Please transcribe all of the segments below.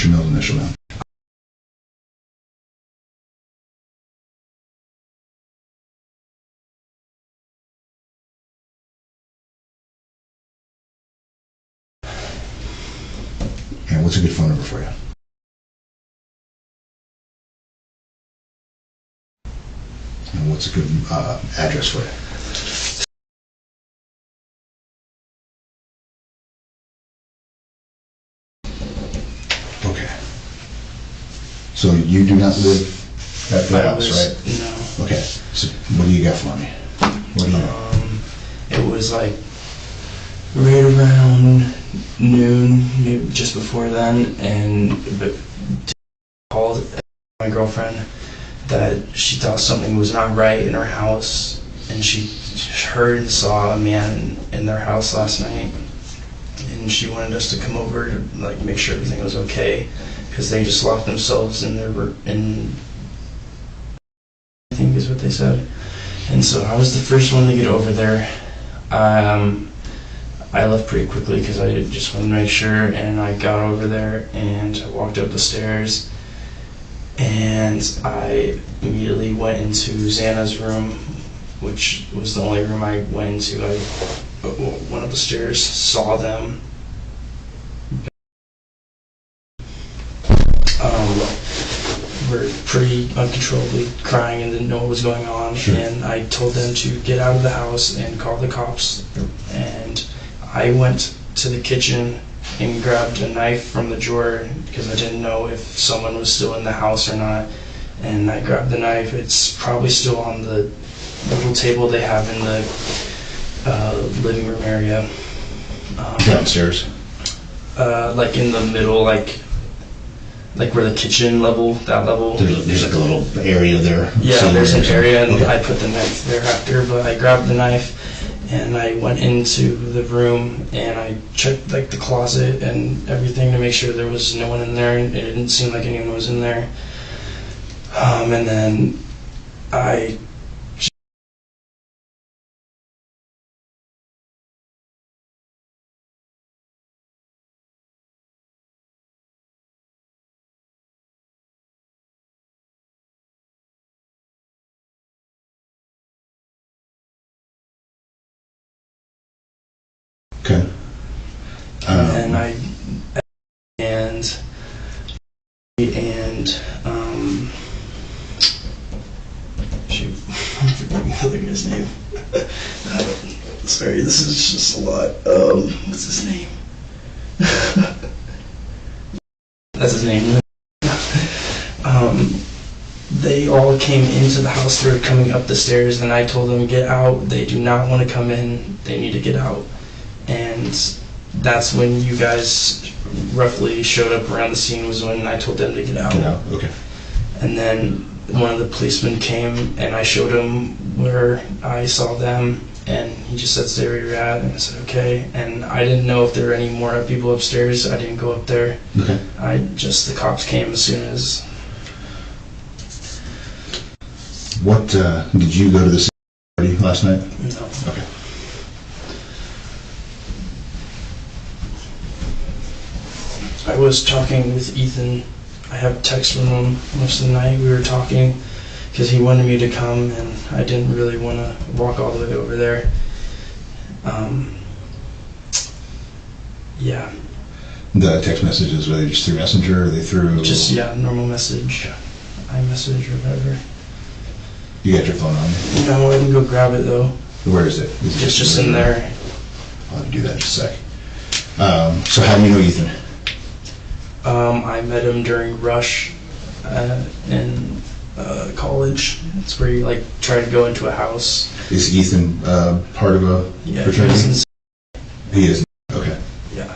What's your middle initial now? And what's a good phone number for you? And what's a good address for you? Okay. So you do not live at the house, right? No. Okay. So what do you got for me? What do you know? It was like right around noon, maybe just before then, and called my girlfriend that she thought something was not right in her house, and she heard and saw a man in their house last night, and she wanted us to come over to like make sure everything was okay, because they just locked themselves in I think is what they said. And so I was the first one to get over there. I left pretty quickly because I just wanted to make sure, and I got over there and I walked up the stairs, and I immediately went into Xana's room, which was the only room I went into. I went up the stairs, saw them. Were pretty uncontrollably crying and didn't know what was going on. Sure. And I told them to get out of the house and call the cops. And I went to the kitchen and grabbed a knife from the drawer because I didn't know if someone was still in the house or not. And I grabbed the knife. It's probably still on the little table they have in the living room area. Downstairs? Like in the middle, like where the kitchen level, that level. There's like a little area there. Yeah, there's an area, and okay. I put the knife there after, but I grabbed the knife and I went into the room and I checked like the closet and everything to make sure there was no one in there, and it didn't seem like anyone was in there. And then I Okay. and shoot, I'm forgetting the other guy's name. Sorry, this is just a lot. What's his name? That's his name. They all came into the house. They were coming up the stairs, and I told them, get out. They do not want to come in. They need to get out. And that's when you guys roughly showed up around the scene, was when I told them to get out. Get out, okay. And then one of the policemen came, and I showed him where I saw them, and he just said, stay where you're at. And I said, okay. And I didn't know if there were any more people upstairs. I didn't go up there. Okay. The cops came as soon as. What, did you go to the party last night? No. Okay. I was talking with Ethan. I have texts from him most of the night. We were talking because he wanted me to come, and I didn't really want to walk all the way over there. Yeah. The text messages, were they just through Messenger, or they through... Just, yeah, normal message, iMessage or whatever. You got your phone on you? No, I can go grab it though. Where is it? It's just in there. I'll have to do that in just a sec. So how do you know Ethan? I met him during Rush in college. It's where you like try to go into a house. Is Ethan part of a fraternity? He is. Okay. Yeah.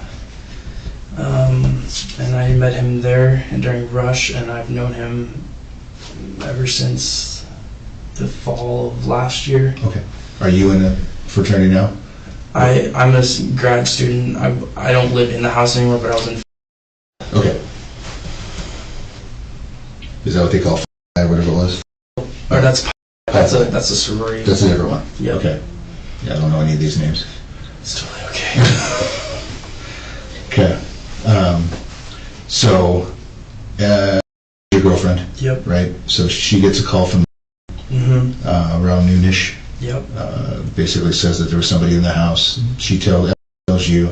And I met him there and during Rush, and I've known him ever since the fall of last year. Okay. Are you in a fraternity now? I'm a grad student. I don't live in the house anymore, but I was in. Okay. Is that what they call whatever it was? Or that's a sorority. That's a different one. Yeah. Okay. Yeah, I don't know any of these names. It's totally okay. Okay. So Yep. right? So she gets a call from around noonish. Yep. Basically says that there was somebody in the house. She tells you,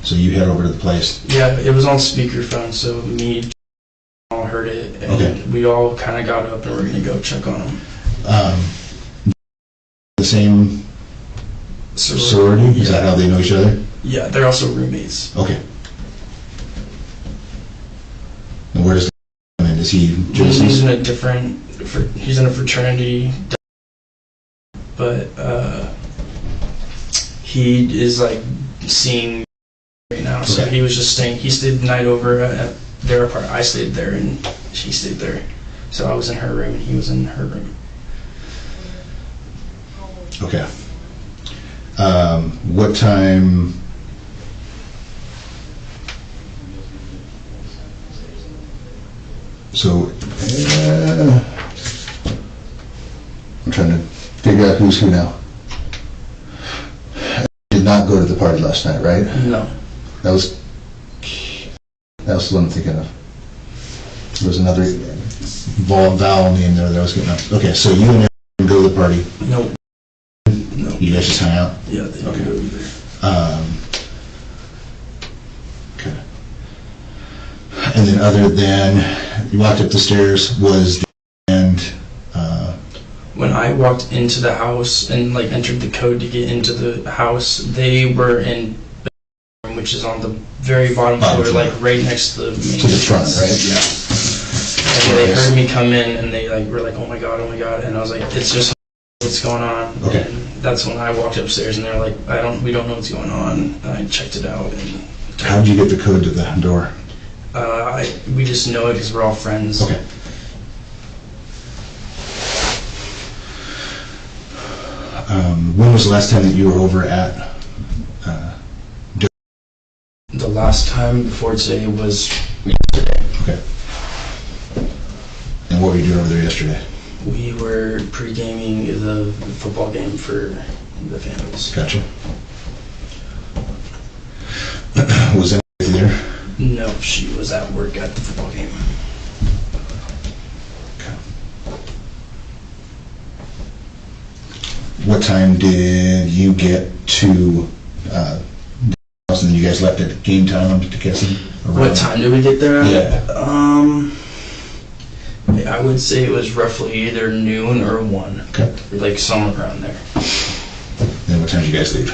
so you head over to the place. Yeah, it was on speakerphone, so me all heard it, and we all kind of got up and we're gonna go check on him. The same sorority? Is that how they know each other? Yeah, they're also roommates. Okay. And where does he come in? Is he He's in a different, he's in a fraternity, but he is like seeing right now, so he was just staying, he stayed the night over at their apartment. I stayed there and she stayed there. So I was in her room and he was in her room. Okay. What time? So, I'm trying to figure out who's who now. Did not go to the party last night, right? No. That was the one I'm thinking of. There was another vowel name there that I was getting up. Okay, so you and Aaron go to the party. No. You guys just hang out? Yeah, they don't go either. Okay. And then other than, you walked up the stairs, when I walked into the house and like entered the code to get into the house, they were in the room, which is on the very bottom floor, like right next to the main to the front, right? Yeah. And they heard me come in and they like were like, oh my god, and I was like, it's just what's going on. Okay. And that's when I walked upstairs and they're like, we don't know what's going on. And I checked it out. And how did you get the code to the door? We just know it because we're all friends. Okay. When was the last time that you were over at? The last time before today was yesterday. Okay. And what were you doing over there yesterday? We were pre-gaming the football game for the Vandals. Gotcha. Was anybody there? No, she was at work at the football game. Okay. What time did you get to the house and then you guys left at game time, I'm guessing? What time did we get there at? Yeah. I would say it was roughly either noon or 1. Okay. Like somewhere around there. Then what time did you guys leave?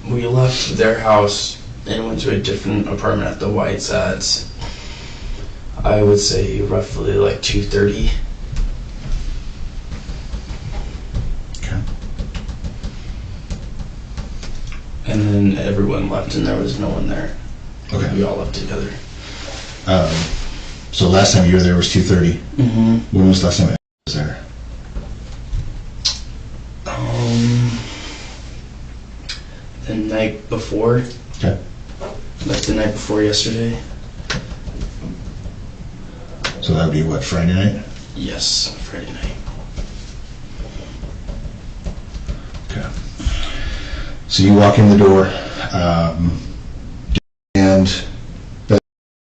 We left their house and went to a different apartment at the Whites at, I would say, roughly like 2:30. Okay. And then everyone left and there was no one there. Okay. We all left together. So last time you were there was 2:30. Mm-hmm. When was the last time I was there? The night before. Okay. Like the night before yesterday. So that would be what, Friday night? Yes, Friday night. Okay. So you walk in the door, and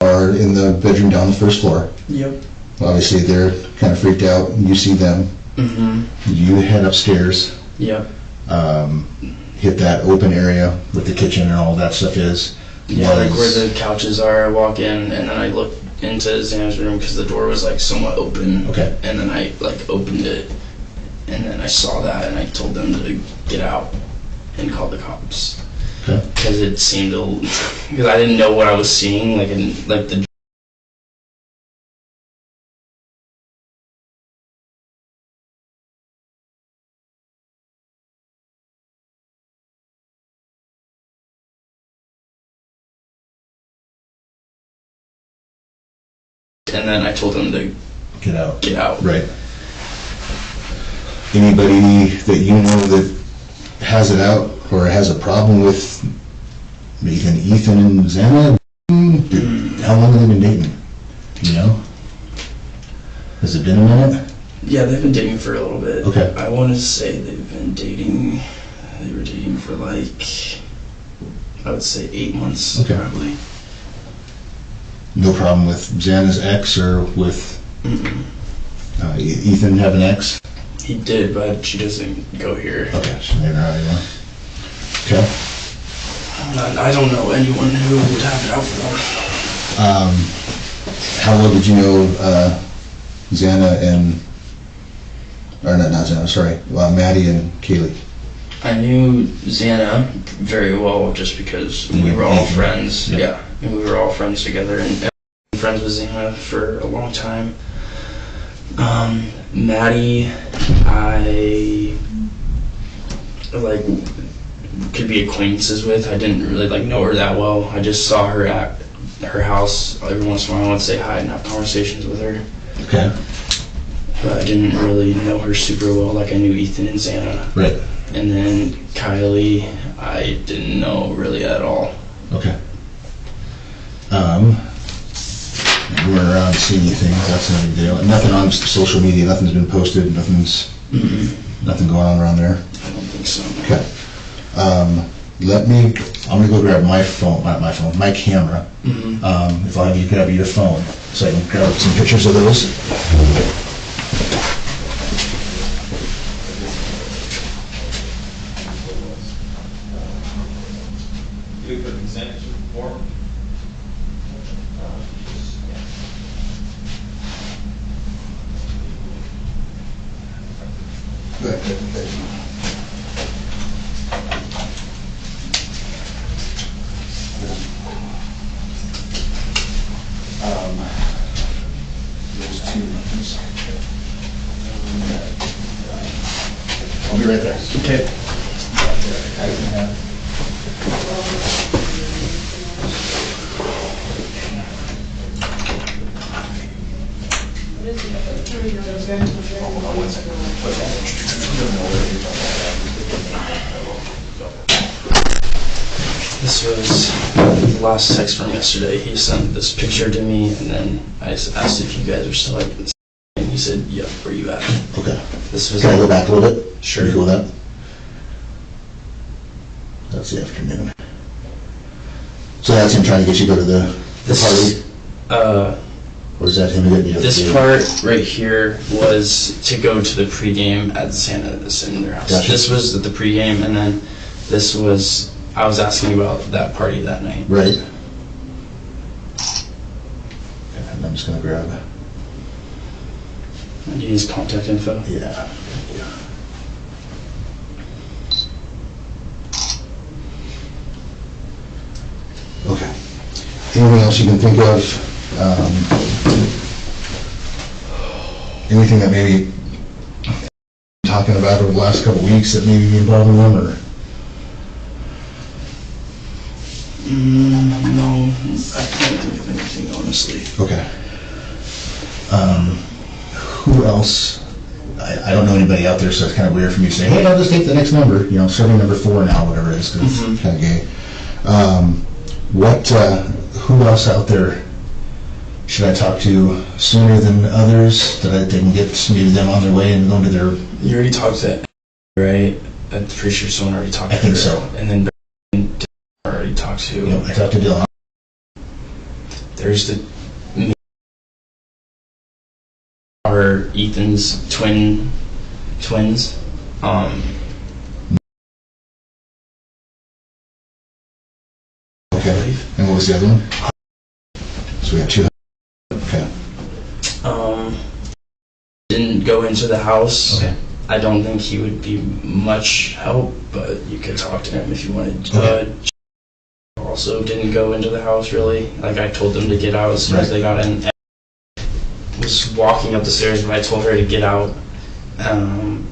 are in the bedroom down the first floor. Yep. Obviously they're kind of freaked out. You see them. Mm-hmm. You head upstairs. Yep. Hit that open area where the kitchen and all that stuff is. Yeah, like where the couches are. I walk in and then I look into Xana's room because the door was like somewhat open. Okay. And then I like opened it and then I saw that and I told them to get out and call the cops. Okay. Because it seemed because I didn't know what I was seeing, like the. And then I told them to Get out. get out. Right. Anybody that you know that has it out or has a problem with even Ethan and Xana? How long have they been dating? Do you know? Has it been a minute? Yeah, they've been dating for a little bit. Okay. I want to say they've been dating. They were dating for like, I would say 8 months. Okay. Probably. no problem with Xana's ex or with Ethan have an ex? He did, but she doesn't go here. Okay, so they're not anymore. Okay. I don't know anyone who would have it out for them. How well did you know Xana and, or not Xana, sorry, Maddie and Kaylee? I knew Xana very well just because we were all friends. Yep. Yeah, and we were all friends together, and I've been friends with Xana for a long time. Maddie, I like could be acquaintances with. I didn't really like know her that well. I just saw her at her house every once in a while. I would say hi and have conversations with her. Okay. But I didn't really know her super well like I knew Ethan and Xana. Right. And then Kylie, I didn't know really at all. Okay. You weren't around to see anything, that's no big deal. Nothing on social media, nothing's been posted, nothing going on around there? I don't think so. Okay. I'm gonna go grab my phone, not my phone, my camera. If I'll have you grab your phone, so I can grab some pictures of those. You put consent form? Those two. I'll be right there. Okay. This was the last text from yesterday. He sent this picture to me, and then I asked if you guys are still like this. And he said, "Yep, where you at?" Okay. This was. Can I go back a little bit? Sure. Can you go with that? That's the afternoon. So that's him trying to get you to go to the party? Or is that him getting you to the This game? part right here was to go to the pregame at Santa's in their house. Gotcha. This was at the pregame, and then this was, I was asking about that party that night. Right. And I'm just gonna grab, Do you need his contact info? yeah. Okay. Anything else you can think of? Anything that maybe talking about over the last couple of weeks that maybe be involving them, or? No, I can't think of anything, honestly. Okay. Who else? I don't know anybody out there, so it's kind of weird for me to say, hey, I'll just take the next number, you know, starting number 4 now, whatever it is, because it's kind of gay. Who else out there should I talk to sooner than others, that they can get maybe them on their way and go to their... You already talked to, right? I'm pretty sure someone already talked to I think her. so. And then I already talked to. You know, I talked to Dylan. There's the are Ethan's twins. Okay. And what was the other one? So we have 2. Okay. Didn't go into the house. Okay. I don't think he would be much help, but you could talk to him if you wanted. Okay. Also didn't go into the house really. Like I told them to get out as soon as they got in. Was walking up the stairs, but I told her to get out. I'm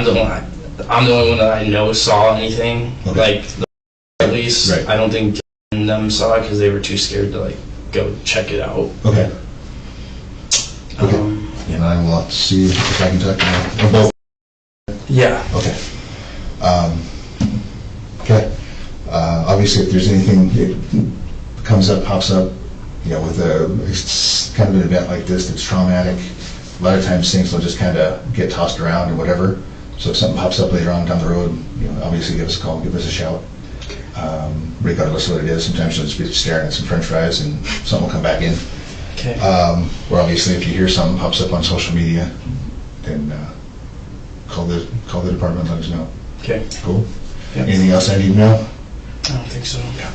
the only one that I know saw anything. Okay. Like at least Right. I don't think them saw it because they were too scared to like go check it out. Okay. Okay. And I will have to see if I can talk to them. Or both. Yeah. Okay. Okay. Obviously, if there's anything that comes up, pops up, you know, with it's kind of an event like this that's traumatic, a lot of times things will just kind of get tossed around or whatever. So if something pops up later on down the road, you know, obviously give us a call, give us a shout. regardless of what it is. Sometimes you'll just be staring at some french fries and something will come back in. Okay. Or obviously if you hear something pops up on social media, then call the department and let us know. Okay. Cool? Yep. Anything else I need to know? I don't think so. Yeah.